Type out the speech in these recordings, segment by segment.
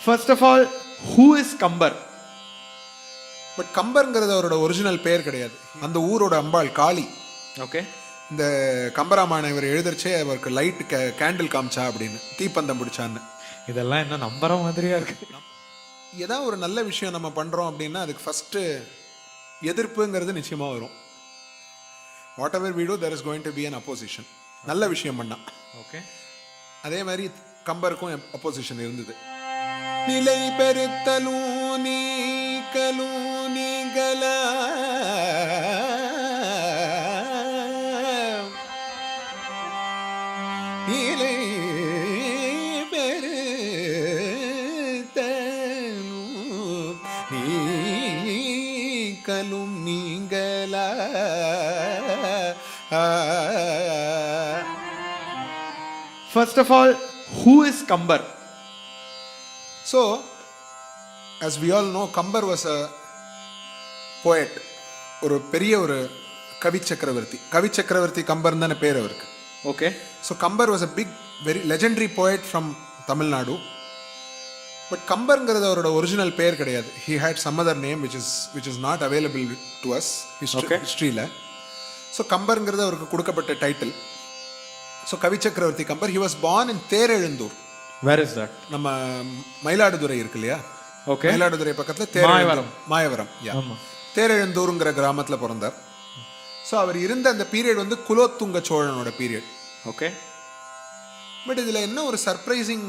First of all, who is Kambar? But கம்பர்ங்கிறது அவரோட original பேர் கிடையாது. அந்த ஊரோட அம்பாள் காளி. ஓகே. இந்த கம்பராமாயணம் இவர் எழுதிருச்சே அவருக்கு லைட் கேண்டில் காமிச்சா அப்படின்னு, தீப்பந்தம் பிடிச்சான்னு. இதெல்லாம் என்ன நம்புற மாதிரியா இருக்கு. ஏதாவது ஒரு நல்ல விஷயம் நம்ம பண்றோம் அப்படின்னா அதுக்கு ஃபர்ஸ்ட் எதிர்ப்புங்கிறது நிச்சயமா வரும். Whatever we do there is going to be an opposition. நல்ல விஷயம் பண்ணா. ஓகே. அதே மாதிரி கம்பருக்கும் அப்போசிஷன் இருந்தது. நிலை பெருத்தலும் நீக்கலும் நீங்கல நிலை பெருத்தலும் நீக்கலும் நீங்கல. First of all, who is Kambar? So, as we all know, Kambar was a poet. ஒரு பெரிய ஒரு கவி சக்கரவர்த்தி கம்பர் தானே பேர் அவருக்கு. Okay. So Kambar was a big very legendary poet from Tamil Nadu. But கம்பர்ங்கிறது அவரோட ஒரிஜினல் பேர் கிடையாது. He had some other name which is not available to us ஹிஸ்ட்ரியில். ஸோ கம்பர்ங்கிறது அவருக்கு கொடுக்கப்பட்ட டைட்டில். ஸோ கவி சக்கரவர்த்தி Kambar. He was born in Therazhundur. Where is that? நம்ம மயிலாடுதுறை இருக்கு இல்லையா? ஓகே. மயிலாடுதுறை பக்கத்துல மாயவரம். தேரெழுந்தூருங்கிற கிராமத்துல பிறந்தார். ஸோ அவர் இருந்த அந்த பீரியட் வந்து குலோத்துங்க சோழனோட பீரியட். ஓகே. பட் இதுல என்ன ஒரு சர்ப்ரைசிங்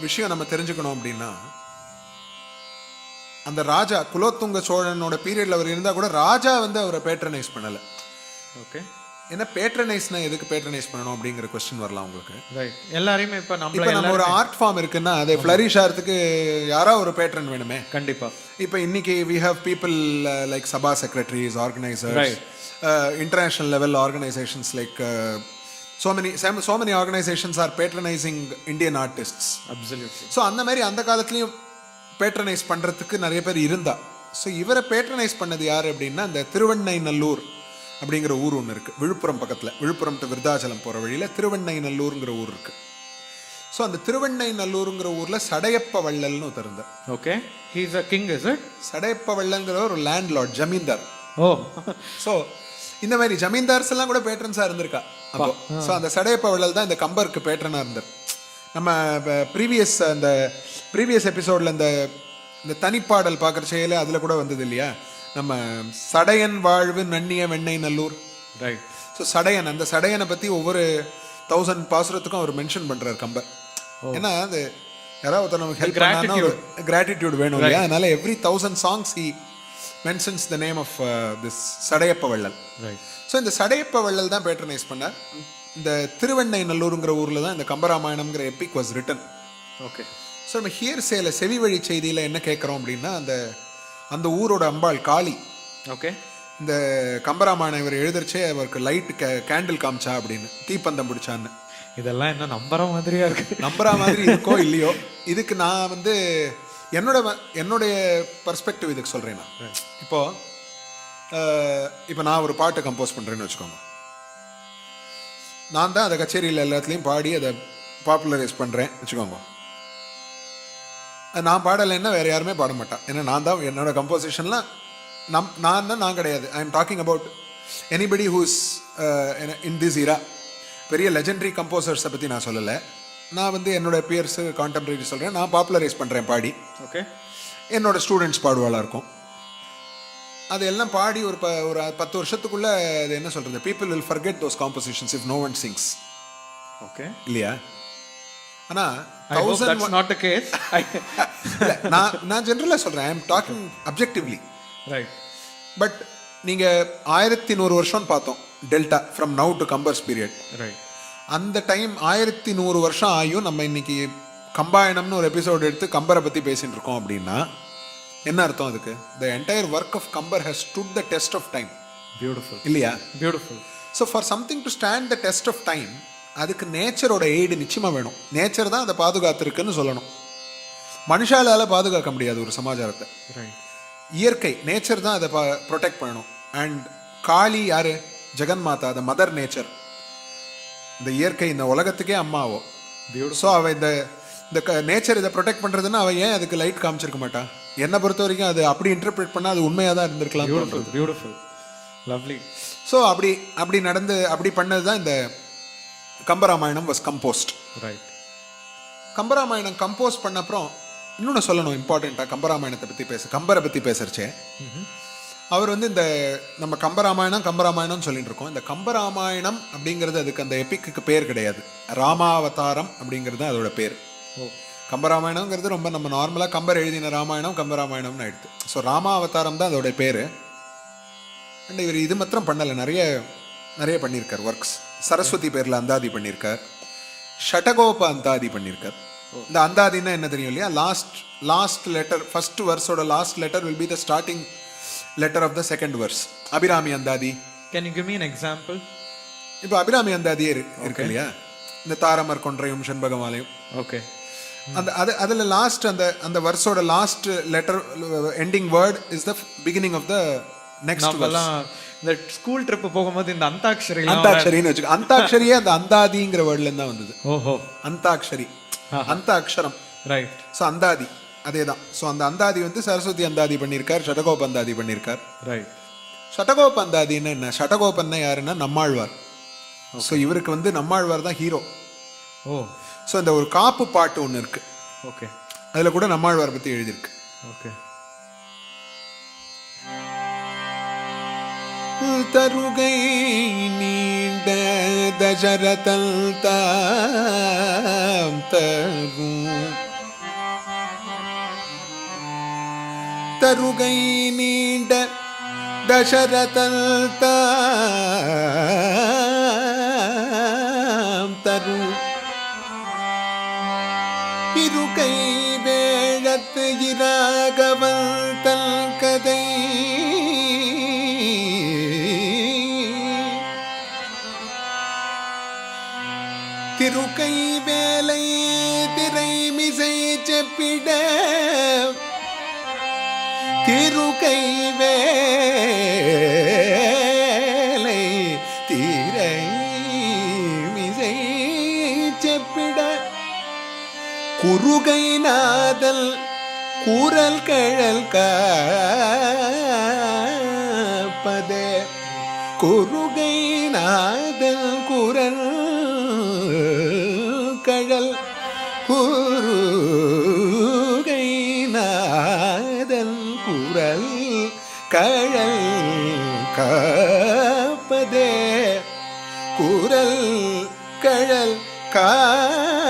விஷயம் நம்ம தெரிஞ்சுக்கணும் அப்படின்னா, அந்த ராஜா குலோத்துங்க சோழனோட பீரியட்ல அவர் இருந்தா கூட ராஜா வந்து அவரை பேட்ரனைஸ் பண்ணல. ஓகே. என்ன பேட்ரனைஸ்னா எதுக்கு பேட்ரனைஸ் பண்ணணும் அப்படிங்கிற क्वेश्चन வரலாம் உங்களுக்கு. ரைட். எல்லாரையுமே இப்ப நம்ம ஒரு ஆர்ட் ஃபார்ம் இருக்குன்னா அதை ஃப்ளரிஷ் ஆகிறதுக்கு யாரா ஒரு பேட்ரன் வேணுமே. கண்டிப்பா. இப்போ இன்னைக்கு we have people like sabha secretaries, organisers, international level organizations like so many organizations are patronizing Indian artists. Absolutely. So அந்த மாதிரி அந்த காலத்துலயும் பேட்ரனைஸ் பண்றதுக்கு நிறைய பேர் இருந்தா. ஸோ இவரை பேட்ரனைஸ் பண்ணது யாரு அப்படின்னா, அந்த திருவெண்ணைநல்லூர் அப்படிங்கிற ஊர் ஒன்று இருக்கு விழுப்புரம் பக்கத்தில். விழுப்புரம் டு விருதாச்சலம் போகிற வழியில் திருவெண்ணைநல்லூருங்கிற ஊர் இருக்கு. ஸோ அந்த திருவெண்ணைநல்லூருங்கிற ஊரில் சடையப்ப வள்ளல்னு ஒருத்தர் இருந்தார். Okay. He is a king, is it? Sadayappa வள்ளல்ங்கிற ஒரு லேண்ட் லார்ட், ஜமீன்தார். ஓ. ஸோ இந்த மாதிரி ஜமீன்தார்ஸ் எல்லாம் கூட பேட்ரன்ஸாக இருந்திருக்கா அப்போ. ஸோ அந்த சடையப்ப வள்ளல் தான் இந்த கம்பருக்கு பேட்ரனாக இருந்தார். நம்ம ப்ரீவியஸ் எபிசோடில் இந்த தனிப்பாடல் பார்க்குற செயல அதில் கூட வந்தது இல்லையா, நம்ம சடையன் வாழ்வு நன்னிய வெண்ணெய் நல்லூர். ரைட். ஸோ சடையன், அந்த சடையனை பற்றி ஒவ்வொரு 1000 பாசுரத்துக்கும் அவர் மென்ஷன் பண்ணுறார் கம்பர். ஏன்னா அது யாராவது ஒருத்தர் நமக்கு ஹெல்ப் பண்ணா கிராட்டிடியூட் வேணும் இல்லையா, அதனால every 1000 songs he mentions the name of this Sadayappa வள்ளல். ரைட். ஸோ இந்த சடையப்ப வள்ளல் தான் பேட்ரனைஸ் பண்ணார். இந்த திருவெண்ணைநல்லூருங்கிற ஊரில் தான் இந்த கம்பராமாயணம்ங்கிற epic was written. Okay. So நம்ம ஹியர் சேல செவி வழி செய்தியில் என்ன கேட்குறோம் அப்படின்னா, அந்த ஊரோட அம்பாள் காளி. ஓகே. இந்த கம்பராமாயணம் இவர் எழுதிருச்சே அவருக்கு லைட் கேண்டில் காமிச்சா அப்படின்னு, தீப்பந்தம் பிடிச்சான்னு. இதெல்லாம் என்ன நம்புற மாதிரியா இருக்கு. நம்புற மாதிரி இருக்கோ இல்லையோ, இதுக்கு நான் வந்து என்னுடைய பர்ஸ்பெக்டிவ் இதுக்கு சொல்றேன். இப்போ நான் ஒரு பாட்டு கம்போஸ் பண்றேன்னு வச்சுக்கோங்க. நான் தான் அதை கச்சேரியில் எல்லாத்துலேயும் பாடி அதை பாப்புலரைஸ் பண்றேன் வச்சுக்கோங்க. நான் பாடலைன்னா வேற யாருமே பாட மாட்டான். ஏன்னா நான் தான் என்னோட கம்போசிஷன்லாம் நான் கிடையாது. I am talking about anybody who's in this era. பெரிய லெஜெண்டரி கம்போசர்ஸை பற்றி நான் சொல்லலை. நான் வந்து என்னோட பியர்ஸு கான்டெம்பரரி சொல்கிறேன். நான் பாப்புலரைஸ் பண்ணுறேன் பாடி. ஓகே. என்னோட ஸ்டூடெண்ட்ஸ் பாடுவாளாக இருக்கும். அதெல்லாம் பாடி ஒரு 10 வருஷத்துக்குள்ளே அது என்ன சொல்கிறது, people will forget those compositions if no one sings. Okay. இல்லையா? ஆனால் நான் ஜென்ரலாக சொல்கிறேன். I am talking objectively. Right. But நீங்கள் 1100 வருஷம்னு பார்த்தோம் delta from now to Kambar's period. Right. அந்த டைம் 1100 வருஷம் ஆயும் நம்ம இன்னைக்கு கம்பாயணம்னு ஒரு எபிசோடு எடுத்து கம்பரை பற்றி பேசிட்டு இருக்கோம் அப்படின்னா என்ன அர்த்தம் அதுக்கு? The entire work of Kambar has stood the test of time. Beautiful இல்லையா? Beautiful. So for something to stand the test of time, அதுக்கு நேச்சரோட எய்டு நிச்சயமாக வேணும். நேச்சர் தான் அதை பாதுகாத்துருக்குன்னு சொல்லணும். மனுஷாலால் பாதுகாக்க முடியாது ஒரு சமாச்சாரத்தை. இயற்கை நேச்சர் தான் அதை ப்ரொடெக்ட் பண்ணணும். அண்ட் காளி யாரு? ஜெகன் மாதா, த மதர் நேச்சர். இந்த இயற்கை இந்த உலகத்துக்கே அம்மாவோ. ஸோ அவ இந்த நேச்சர் இதை ப்ரொடெக்ட் பண்ணுறதுன்னா அவன் ஏன் அதுக்கு லைட் காமிச்சிருக்க மாட்டா? என்னை பொறுத்த வரைக்கும் அது அப்படி இன்டர்பிரேட் பண்ணால் அது உண்மையாக தான் இருந்திருக்கலாம். Beautiful, lovely. ஸோ அப்படி பண்ணது தான் இந்த Kambaramayanam was composed. Right. Kambaramayanam compose பண்ண அப்புறம் இன்னொன்று சொல்லணும் இம்பார்ட்டண்ட்டாக, கம்பராமாயணத்தை பற்றி கம்பரை பற்றி பேசுகிறச்சே அவர் வந்து இந்த நம்ம கம்பராமாயணம் சொல்லிட்டு இருக்கோம். இந்த கம்பராமாயணம் அப்படிங்கிறது அதுக்கு அந்த எபிக்கு பேர் கிடையாது. ராமாவதாரம் அப்படிங்கிறது தான் அதோட பேர். கம்பராமாயணங்கிறது ரொம்ப நம்ம நார்மலாக கம்பர் எழுதின ராமாயணம் கம்பராமாயணம்னு ஆயிடுது. ஸோ ராமாவதாரம் தான் அதோட பேர். அண்ட் இவர் இது மாத்திரம் பண்ணலை, நிறைய பண்ணியிருக்கார் ஒர்க்ஸ். சரஸ்வதி பேரில் அந்தாதி பண்ணியிருக்கார், ஷடகோப அந்தாதி பண்ணியிருக்கார். இந்த அந்தாதின்னா என்ன தெரியும் இல்லையா? லாஸ்ட் லெட்டர், ஃபர்ஸ்ட் வர்ஸோட last letter will be the starting letter of the second verse. Abhirami Andhadhi. Can you give me an example? இப்போ அபிராமி அந்தாதியே இருக்கு இல்லையா? இந்த தாரமர் கொன்றையும் செண்பகமாலையும். ஓகே. அதில் லாஸ்ட் அந்த வர்ஸோட last letter ending word is the beginning of the next verse. இந்த school trip போகும்போது இந்த அந்தாக்ஷரின்னு வச்சுக்க. அந்தாக்ஷரியே அந்த அந்தாதிங்கிற வேர்ட்ல இருந்து தான் வந்தது. ஓஹோ. அந்தாக்ஷரி, அந்த அக்ஷரம். ரைட். ஸோ அந்தாதி அதே தான். ஸோ அந்த அந்தாதி வந்து சரஸ்வதி அந்தாதி பண்ணியிருக்கார், ஷடகோப அந்தாதி பண்ணியிருக்கார். ரைட். ஷடகோப அந்தாதின்னு என்ன? ஷடகோபன்னா யாருன்னா நம்மாழ்வார். ஸோ இவருக்கு வந்து நம்மாழ்வார் தான் ஹீரோ. ஓ. ஸோ இந்த ஒரு காப்பு பாட்டு ஒன்று இருக்கு. ஓகே. அதில் கூட நம்மாழ்வார் பற்றி எழுதியிருக்கு. ஓகே. தருகை நீண்ட தசரதல் தாம் தரும், தருகை நீண்ட தசரதல் தாம் தரும், இருகை வேழத்து இராகவன் தல் கதை, திருக்கை வேலை திரைமிசை செப்பிட, திருக்கை வேலை திரைமிசை செப்பிட, குருகை நாதல் குரல் கழல் காப்பதே, குருகை நாதல் குரல் கழல், குருகை நாதல் குரல் கழல் காப்பதே, குரல் கழல் காப்பதே.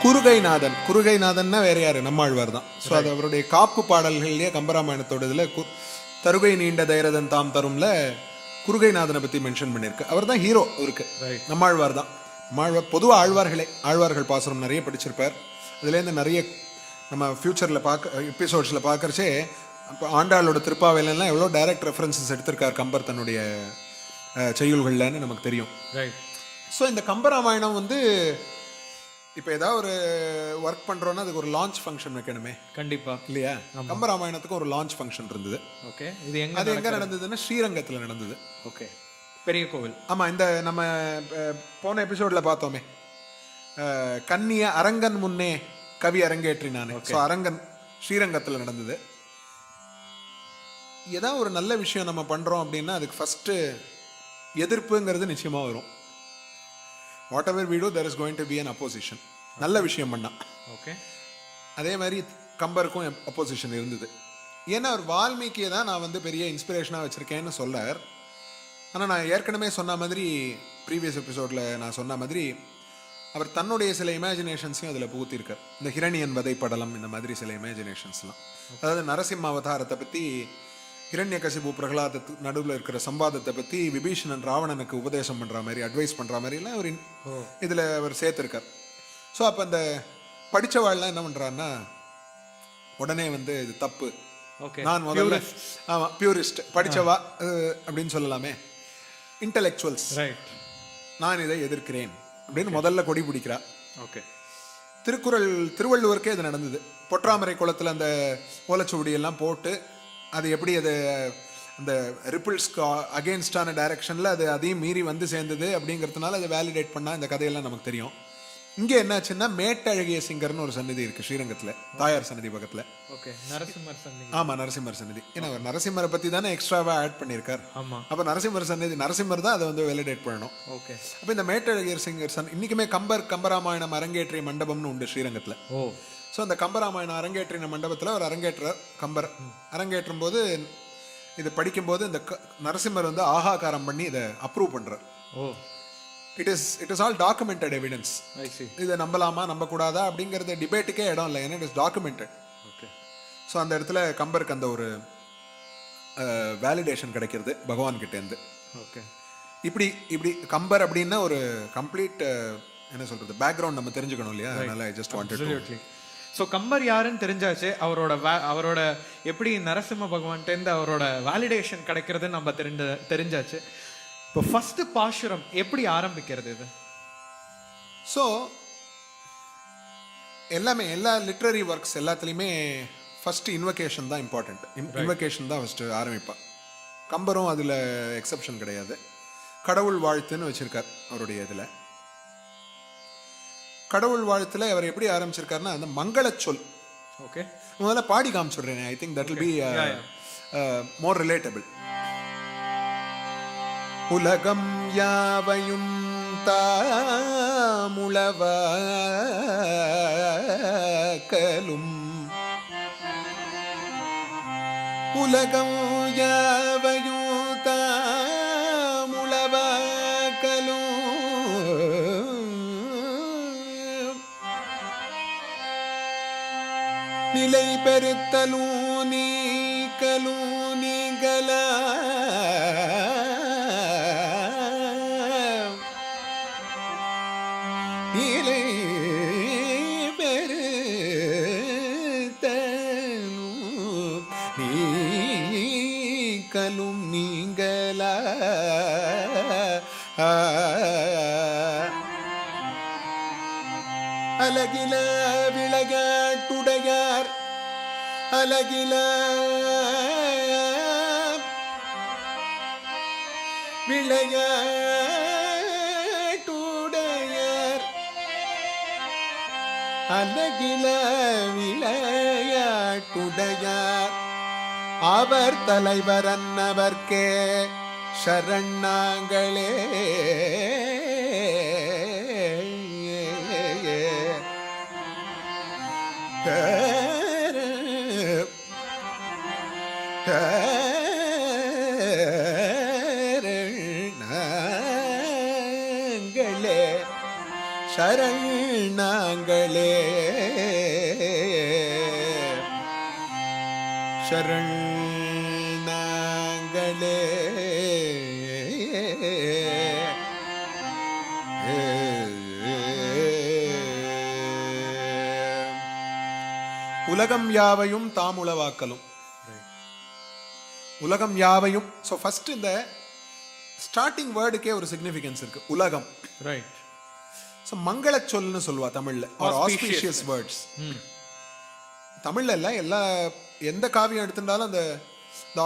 குருகைநாதன், குருகைநாதன்னா வேற யாரு? நம்மாழ்வார் தான். ஸோ அது அவருடைய காப்பு பாடல்கள்லயே கம்பராமாயணத்தோட இதில் தருகை நீண்ட தைரதன் தாம் தரும்ல குருகைநாதனை பற்றி மென்ஷன் பண்ணியிருக்கு. அவர் தான் ஹீரோ இருக்கு, நம்மாழ்வார் தான். நம்மாழ்வார் பொதுவாக ஆழ்வார்கள் பாசுரம் நிறைய படிச்சிருப்பார். அதுலேருந்து நிறைய நம்ம ஃபியூச்சரில் எபிசோட்ஸில் பார்க்கறச்சே அப்போ ஆண்டாளோட திருப்பாவையிலலாம் எவ்வளோ டைரக்ட் ரெஃபரன்சஸ் எடுத்திருக்கார் கம்பர் தன்னுடைய செய்யுள்கள்லன்னு நமக்கு தெரியும். ஸோ இந்த கம்பராமாயணம் வந்து இப்போ ஏதாவது ஒரு ஒர்க் பண்ணுறோன்னா அதுக்கு ஒரு லான்ச் ஃபங்க்ஷன் வைக்கணுமே. கண்டிப்பாக இல்லையா? கம்பராமாயணத்துக்கு ஒரு லான்ச் ஃபங்க்ஷன் இருந்தது. ஓகே. இது எங்கே நடந்ததுன்னா ஸ்ரீரங்கத்தில் நடந்தது. ஓகே. பெரிய கோவில். ஆமாம். இந்த நம்ம போன எபிசோடில் பார்த்தோமே, கன்னிய அரங்கன் முன்னே கவி அரங்கேற்றினானே. ஸோ அரங்கன் ஸ்ரீரங்கத்தில் நடந்தது. ஏதாவது ஒரு நல்ல விஷயம் நம்ம பண்ணுறோம் அப்படின்னா அதுக்கு ஃபஸ்ட்டு எதிர்ப்புங்கிறது நிச்சயமாக வரும். whatever we do there is going to be an opposition. நல்ல விஷயம் பண்ணா. ஓகே. அதே மாதிரி கம்பருக்கும் அப்போசிஷன் இருந்தது. ஏன்னா அவர் வால்மீகியை தான் நான் வந்து பெரிய இன்ஸ்பிரேஷனாக வச்சுருக்கேன்னு சொல்லார். ஆனால் நான் ஏற்கனவே சொன்ன மாதிரி ப்ரீவியஸ் எபிசோடில் நான் சொன்ன மாதிரி அவர் தன்னுடைய சில இமேஜினேஷன்ஸையும் அதில் புகுத்திருக்கார். இந்த ஹிரணியன் வதை படலம், இந்த மாதிரி சில இமேஜினேஷன்ஸ்லாம். அதாவது நரசிம்ம அவதாரத்தை பற்றி ஹிரண்யகசிபு பிரகலாதத்து நடுவில் இருக்கிற சம்பாதத்தை பற்றி விபீஷணன் ராவணனுக்கு உபதேசம் பண்ணுற மாதிரி அட்வைஸ் பண்ணுற மாதிரிலாம் அவர் இதில் அவர் சேர்த்துருக்கார். ஸோ அப்போ அந்த படித்தவாள்லாம் என்ன பண்ணுறாருன்னா உடனே வந்து இது தப்பு, நான் முதல்ல ஆமாம் பியூரிஸ்ட் படித்தவா அப்படின்னு சொல்லலாமே, இன்டலெக்சுவல்ஸ், நான் இதை எதிர்க்கிறேன் அப்படின்னு முதல்ல கொடி பிடிக்கிறா. ஓகே. திருவள்ளுவருக்கே இது நடந்தது. பொற்றாமரை குளத்தில் அந்த ஓலைச்சுவடியெல்லாம் போட்டு அது எப்படி அது அந்த ரிப்பிள்ஸ்க்கு அகெயின்ஸ்டான டைரக்ஷனில் அது அதையும் மீறி வந்து சேர்ந்தது அப்படிங்கிறதுனால அதை வேலிடேட் பண்ணால் இந்த கதையெல்லாம் நமக்கு தெரியும். இங்கே என்னாச்சுன்னா மேட்டழகிய சிங்கர்னு ஒரு சன்னதி இருக்குது ஸ்ரீரங்கத்தில், தாயார் சன்னதி பக்கத்தில். ஓகே, நரசிம்மர் சன்னதி. ஆமாம், நரசிம்மர் சன்னதி. ஏன்னா அவர் நரசிம்மரை பற்றி தானே எக்ஸ்ட்ராவாக ஆட் பண்ணியிருக்கார். ஆமாம். அப்போ நரசிம்மர் சன்னதி, நரசிம்மர் தான் அதை வந்து வேலிடேட் பண்ணணும். ஓகே. அப்போ இந்த மேட்டழகியர் சிங்கர் இன்றைக்குமே கம்பராமாயணம் அரங்கேற்றிய மண்டபம்னு உண்டு ஸ்ரீரங்கத்தில். ஓ. ஸோ அந்த கம்பராமாயணம் அரங்கேற்றின மண்டபத்தில் ஒரு அரங்கேற்றார். கம்பர் அரங்கேற்றும் போது இது படிக்கும்போது இந்த நரசிம்மர் வந்து ஆகாகாரம் பண்ணி இதை அப்ரூவ் பண்ணுறார். Oh. It is all documented evidence. இதை நம்பலாமா நம்பக்கூடாதா அப்படிங்கிறது டிபேட்டுக்கே இடம் இல்லை, ஏன்னா it is documented. Okay. So அந்த இடத்துல கம்பருக்கு அந்த ஒரு வேலிடேஷன் கிடைக்கிறது பகவான் கிட்டேருந்து. ஓகே. இப்படி கம்பர் அப்படின்னா ஒரு கம்ப்ளீட் என்ன சொல்கிறது பேக்ரவுண்ட் நம்ம தெரிஞ்சுக்கணும் இல்லையா, அதனால I just wanted to. So Kambar யாருன்னு தெரிஞ்சாச்சு, அவரோட எப்படி நரசிம்ம பகவான்கிட்டேருந்து அவரோட வேலிடேஷன் கிடைக்கிறதுன்னு நம்ம தெரிஞ்சாச்சு. இப்போ ஃபர்ஸ்ட் பாசுரம் எப்படி ஆரம்பிக்கிறது இது? ஸோ எல்லா லிட்ரரி ஒர்க்ஸ் எல்லாத்துலேயுமே ஃபர்ஸ்ட் இன்வொகேஷன் தான் இம்பார்ட்டண்ட். இன்வொகேஷன் தான் ஃபர்ஸ்ட் ஆரம்பிப்பான். கம்பரும் அதில் எக்ஸப்ஷன் கிடையாது. கடவுள் வாழ்த்துன்னு வச்சிருக்கார் அவருடைய இதில். கடவுள் வாழ்த்துல அவர் எப்படி ஆரம்பிச்சிருக்காருன்னா அந்த மங்கள சொல். ஓகே. முதல்ல பாடி காமிச்சுடுறேன். I think that will be more relatable. உலகம் யாவையும் தாமுளவாக்கலும், உலகம் யாவையும் தாமுளவாக்கலும், நிலை பெருத்தலும் நீக்கலும் நீங்கல, நிலை பெருத்தலும் நீக்கலும் நீங்கல, அலகில விளையாட்டுடையார், அலகில விளையாட்டுடையார், அலகில விளையாட்டுடையார், அவர் தலைவர் அன்னவர்க்கே சரணாங்களே. சரணாங்களே சரணாங்களே சரணாங்களே. உலகம் யாவையும் தாமுளவாக்கலும். உலகம் யாவையும். ஸோ ஃபர்ஸ்ட் இந்த ஸ்டார்டிங் வேர்டுக்கே ஒரு சிக்னிஃபிகன்ஸ் இருக்கு, உலகம். ரைட். ஸோ மங்கள சொல்னு சொல்லுவா தமிழ்ல, ஆர் ஆஸ்பீஷியஸ் வேர்ட்ஸ். தமிழ்ல இல்ல, எந்த காவியம் எடுத்துட்டாலும் அந்த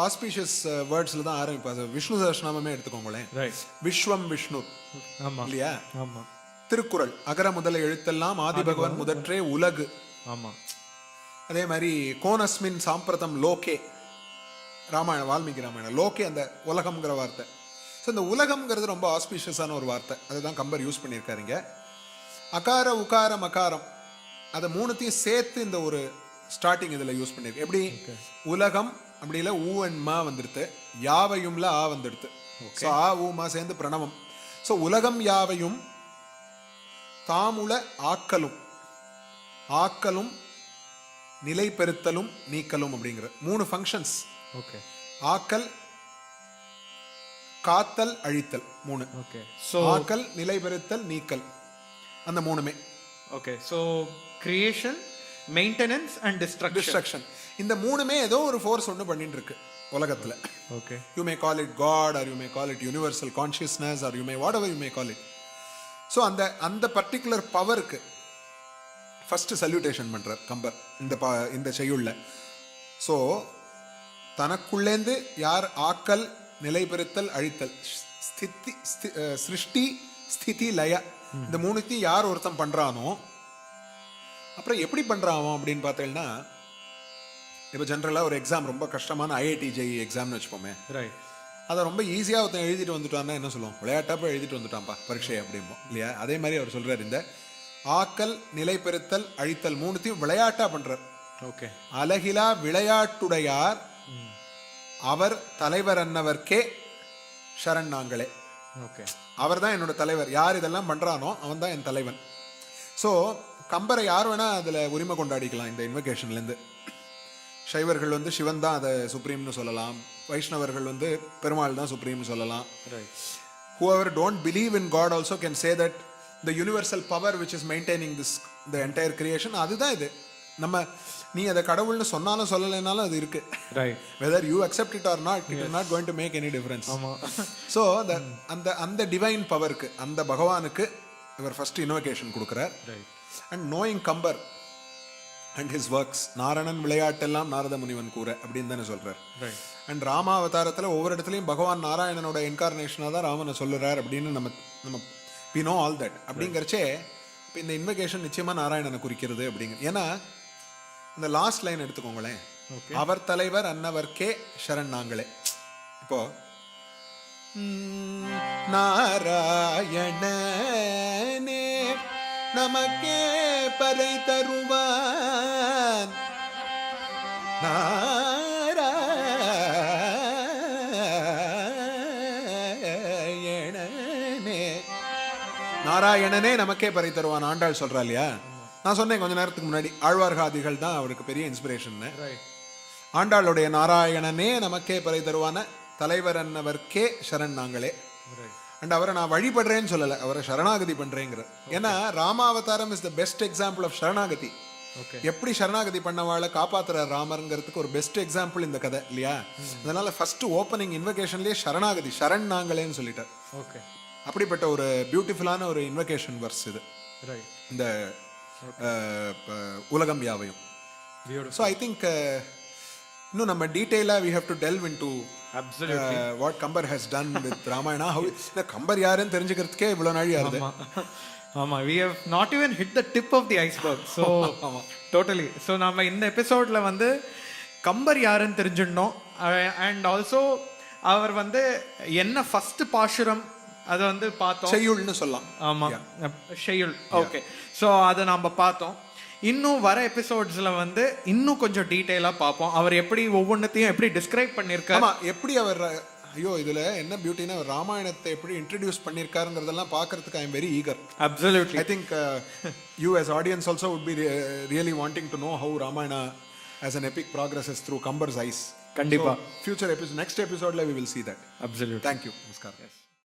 ஆஸ்பீஷியஸ் வேர்ட்ஸ்ல தான் ஆரம்பிப்பா. விஷ்ணு சஹஸ்ரநாமமே எடுத்துக்கோங்களேன். விஸ்வம் விஷ்ணு இல்லையா? திருக்குறள் அகர முதல எழுத்தெல்லாம் ஆதி பகவன் முதற்றே உலகு. ஆமா. அதே மாதிரி கோனஸ்மின் சாம்பிரதம் லோகே, ராமாயணம் வால்மீகி ராமாயணம், லோகே அந்த உலகம்ங்கிற வார்த்தை. ஸோ இந்த உலகம்ங்கிறது ரொம்ப ஆஸ்பீஷியஸான ஒரு வார்த்தை, அதுதான் கம்பர் யூஸ் பண்ணியிருக்காருங்க. அகார உகார மகாரம் அதை மூணுத்தையும் சேர்த்து இந்த ஒரு ஸ்டார்டிங் இதில் யூஸ் பண்ணியிருக்கு. எப்படி உலகம் அப்படி இல்லை, ஊ அண்ட் மா வந்துடுத்து, யாவையும்ல ஆ வந்துடுத்து. ஸோ ஆ ஊ மா சேர்ந்து பிரணவம். ஸோ உலகம் யாவையும் தாமுல ஆக்கலும், ஆக்கலும் நிலை பெருத்தலும் நீக்கலும் அப்படிங்கிற 3 ஃபங்க்ஷன்ஸ். ஓகே. ஆக்கல், காத்தல், அழித்தல், 3. ஓகே. ஸோ ஆக்கல், நிலை பெறுத்தல், நீக்கல், அந்த 3மே. Okay. So creation, maintenance and destruction, இந்த 3மே ஏதோ ஒரு ஃபோர்ஸ் ஒன்று பண்ணிட்டு இருக்கு உலகத்துல. Okay. You may call it God, or you may call it universal consciousness, or you may whatever you may call it. So அந்த பர்டிகுலர் பவருக்கு ஃபர்ஸ்ட் சல்யூட்டேஷன் பண்றார் கம்பர் இந்த செய்யுள்ள. ஸோ தனக்குள்ளேந்து யார் ஆக்கல், நிலை பெறுத்தல், அழித்தல், சிருஷ்டி, ஸ்திதி, லய, இந்த 3த்தையும் யார் ஒருத்தன் பண்றானோ, அப்புறம் எப்படி பண்றான் அப்படின்னு பார்த்தீங்கன்னா, இப்போ ஜென்ரலாக ஒரு எக்ஸாம் ரொம்ப கஷ்டமான IIT JEE எக்ஸாம்னு வச்சுப்போமே, ரைட். அதை ரொம்ப ஈஸியாக ஒருத்தன் எழுதிட்டு வந்துட்டான்னா என்ன சொல்லுவோம், விளையாட்டாப்ப எழுதிட்டு வந்துட்டான்ப்பா பரீட்சை அப்படிம்போம் இல்லையா. அதே மாதிரி அவர் சொல்றாரு, இந்த ஆக்கல், நிலை பெறுத்தல், அழித்தல் 3த்தையும் விளையாட்டா பண்றார். ஓகே. அழகிலா விளையாட்டுடையார் அவர் தலைவர் அன்னவர்க்கே சரண் நாங்களே. ஓகே. அவர் தான் என்னோட தலைவர், யார் இதெல்லாம் பண்றானோ அவன் தான் என் தலைவன். ஸோ கம்பரை யார் வேணா அதில் உரிமை கொண்டாடிக்கலாம் இந்த இன்வொகேஷன்லேருந்து. சைவர்கள் வந்து சிவன் தான் அதை சுப்ரீம்னு சொல்லலாம், வைஷ்ணவர்கள் வந்து பெருமாள் தான் சுப்ரீம்னு சொல்லலாம். Right. whoever don't believe in God also can say that the universal power which is maintaining the entire creation, அதுதான் இது. நம்ம நீ அதை கடவுள்னு சொன்னாலும் சொல்லலைனாலும் அது இருக்கு. Right. whether you accept it or not, it is not going to make any difference. ஆமா. ஸோ அந்த டிவைன் பவருக்கு, அந்த பகவானுக்கு இவர் ஃபர்ஸ்ட் இன்வொகேஷன் கொடுக்குறார். Right. And knowing Kambar and his works, Naranan விளையாட்டெல்லாம் நாரத முனிவன் கூற அப்படின்னு தானே சொல்றார். ரைட். அண்ட் ராமாவதாரத்தில் ஒவ்வொரு இடத்துலையும் பகவான் நாராயணனோட என்கார்னேஷனாக தான் ராமனை சொல்லுறார் அப்படின்னு நம்ம we know all that. அப்படிங்கிறச்சே இப்போ இந்த இன்வொகேஷன் நிச்சயமாக நாராயணனை குறிக்கிறது அப்படிங்கிற. ஏன்னா இந்த லாஸ்ட் லைன் எடுத்துக்கோங்களேன், அவர் தலைவர் அன்னவர்க்கே சரண் நாங்களே. இப்போ நாராயணனே நமக்கே பறை தருவான், நாராயணனே நமக்கே பறை தருவான் ஆண்டாள் சொல்றா இல்லையா. நான் சொன்னேன் கொஞ்ச நேரத்துக்கு முன்னாடி, ஆழ்வார்காதிகள் தான் அவருக்கு பெரிய இன்ஸ்பிரேஷன். ஆண்டாளுடைய நாராயணனே நமக்கே பறை தருவான தலைவர் அன்னவர்க்கே சரண் நாங்களே. அண்ட் அவரை நான் வழிபடுறேன்னு சொல்லலை, அவரை சரணாகதி பண்றேங்கிற. ஏன்னா Ramavataram is the best example of சரணாகதி. எப்படி சரணாகதி பண்ணவாளை காப்பாத்துற ராமருங்கிறதுக்கு ஒரு பெஸ்ட் எக்ஸாம்பிள் இந்த கதை இல்லையா. அதனால ஃபர்ஸ்ட் ஓப்பனிங் இன்வொகேஷன்லேயே சரணாகதி, சரண் நாங்களேன்னு சொல்லிட்டார். ஓகே. அப்படிப்பட்ட ஒரு பியூட்டிஃபுல்லான ஒரு இன்வொகேஷன் வர்ஸ் இது, இந்த உலகம் யாவையும். ஸோ ஐ திங்க் இன்னும் நம்ம டீட்டெயிலாக we have to delve into what Kambar has done with Ramayana. Kambar யாருன்னு தெரிஞ்சுக்கிறதுக்கே இவ்வளோ நாள் ஆகுது. ஆமா, we have not even hit the tip of the iceberg. So totally. So நம்ம இந்த எபிசோட்ல வந்து கம்பர் யாருன்னு தெரிஞ்சிடணும். அண்ட் ஆல்சோ அவர் வந்து என்ன ஃபர்ஸ்ட் பாசுரம் அதை வந்து பார்த்தோம், செய்யுள்னு சொல்லலாம். ஆமா, செய்யுள். ஓகே. ஸோ அதை நம்ம பார்த்தோம். இன்னும் வர எபிசோட்ஸ்ல வந்து இன்னும் கொஞ்சம் டீட்டெயிலாக பார்ப்போம், அவர் எப்படி ஒவ்வொன்றத்தையும் எப்படி டிஸ்கிரைப் பண்ணியிருக்காரு, எப்படி அவர், ஐயோ இதுல என்ன பியூட்டினா ராமாயணத்தை எப்படி இன்ட்ரடியூஸ் பண்ணியிருக்காருங்கிறதெல்லாம் பார்க்கறதுக்கு I am very eager. Absolutely. I think you as audience also would be really wanting to know how Ramayana as an epic progresses through Kambar's eyes. கண்டிப்பா. Future episode, next episode we will see that. Absolutely. Thank you. Namaskar. Yes.